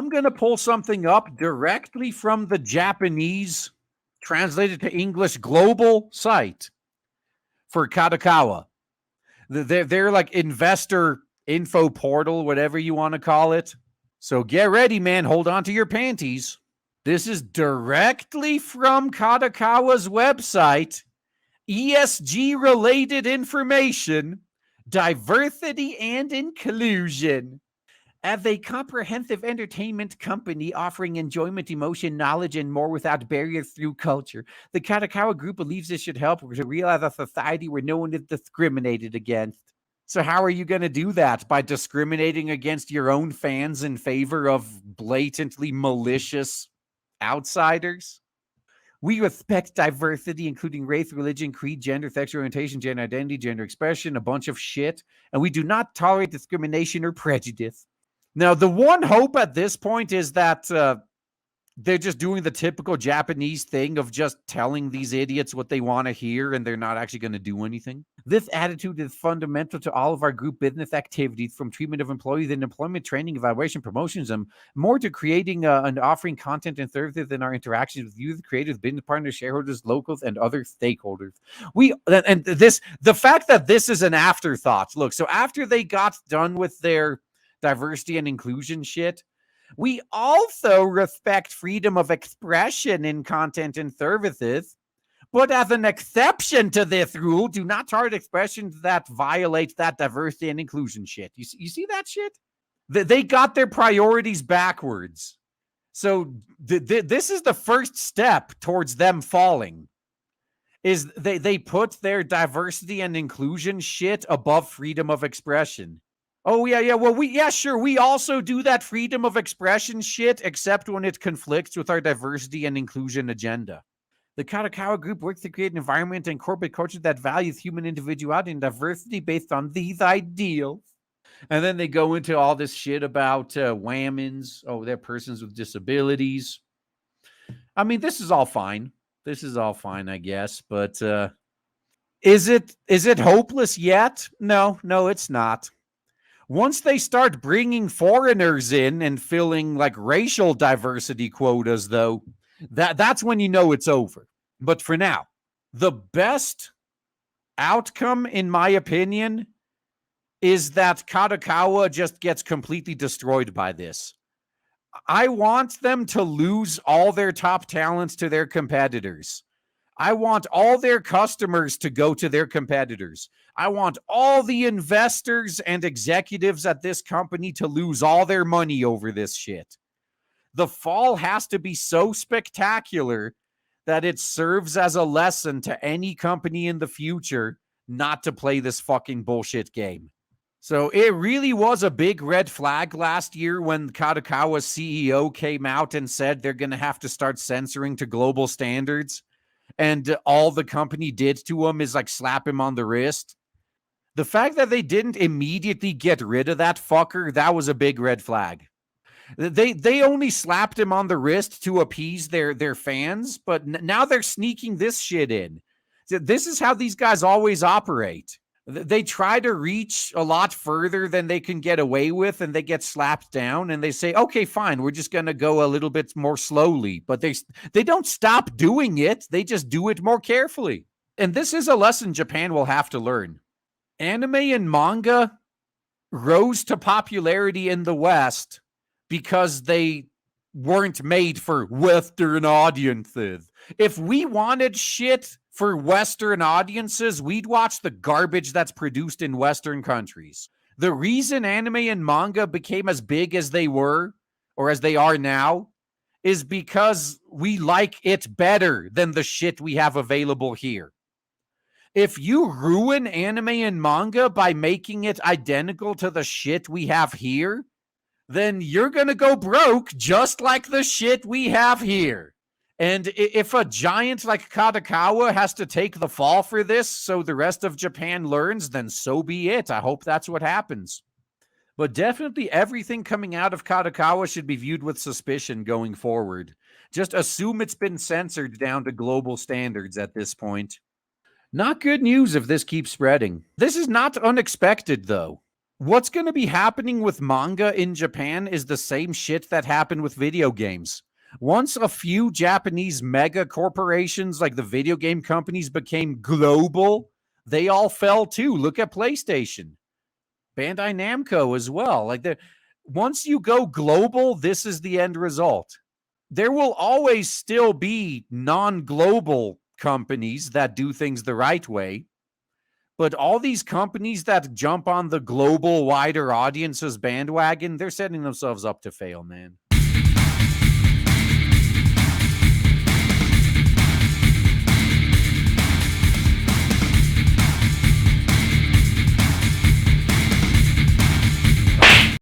I'm going to pull something up directly from the Japanese translated to English global site for Kadokawa. They're like investor info portal, whatever you want to call it. So get ready, man. Hold on to your panties. This is directly from Kadokawa's website. ESG related information, diversity and inclusion. As a comprehensive entertainment company offering enjoyment, emotion, knowledge, and more without barriers through culture, the Kadokawa Group believes this should help to realize a society where no one is discriminated against. So how are you going to do that? By discriminating against your own fans in favor of blatantly malicious outsiders? We respect diversity, including race, religion, creed, gender, sexual orientation, gender identity, gender expression, a bunch of shit, and we do not tolerate discrimination or prejudice. Now, the one hope at this point is that they're just doing the typical Japanese thing of just telling these idiots what they want to hear, and they're not actually going to do anything. This attitude is fundamental to all of our group business activities, from treatment of employees and employment training, evaluation, promotions, and more to creating and offering content and services in our interactions with users, creators, business partners, shareholders, locals, and other stakeholders. The fact that this is an afterthought. Look, so after they got done with their diversity and inclusion shit, we also respect freedom of expression in content and services, but as an exception to this rule, do not target expressions that violate that diversity and inclusion shit. You see that shit? They got their priorities backwards. So this is the first step towards them falling. Is they put their diversity and inclusion shit above freedom of expression. Oh, yeah. Well, sure. We also do that freedom of expression shit, except when it conflicts with our diversity and inclusion agenda. The Kadokawa Group works to create an environment and corporate culture that values human individuality and diversity based on these ideals. And then they go into all this shit about whammons. Oh, they're persons with disabilities. I mean, this is all fine. I guess. But is it hopeless yet? No, it's not. Once they start bringing foreigners in and filling like racial diversity quotas, though, that's when you know it's over. But for now, the best outcome, in my opinion, is that Kadokawa just gets completely destroyed by this. I want them to lose all their top talents to their competitors. I want all their customers to go to their competitors. I want all the investors and executives at this company to lose all their money over this shit. The fall has to be so spectacular that it serves as a lesson to any company in the future not to play this fucking bullshit game. So it really was a big red flag last year when Kadokawa's CEO came out and said they're going to have to start censoring to global standards. And all the company did to him is like slap him on the wrist. The fact that they didn't immediately get rid of that fucker, that was a big red flag. They only slapped him on the wrist to appease their fans, but now they're sneaking this shit in. This is how these guys always operate. They try to reach a lot further than they can get away with, and they get slapped down, and they say, okay, fine, we're just going to go a little bit more slowly. But they don't stop doing it. They just do it more carefully. And this is a lesson Japan will have to learn. Anime and manga rose to popularity in the West because they weren't made for Western audiences. If we wanted shit for Western audiences, we'd watch the garbage that's produced in Western countries. The reason anime and manga became as big as they were, or as they are now, is because we like it better than the shit we have available here. If you ruin anime and manga by making it identical to the shit we have here, then you're going to go broke just like the shit we have here. And if a giant like Kadokawa has to take the fall for this so the rest of Japan learns, then so be it. I hope that's what happens. But definitely everything coming out of Kadokawa should be viewed with suspicion going forward. Just assume it's been censored down to global standards at this point. Not good news if this keeps spreading. This is not unexpected, though. What's going to be happening with manga in Japan is the same shit that happened with video games. Once a few Japanese mega corporations like the video game companies became global, they all fell too. Look at PlayStation, Bandai Namco as well. Once you go global, this is the end result. There will always still be non-global companies that do things the right way. But all these companies that jump on the global wider audiences bandwagon, they're setting themselves up to fail, man.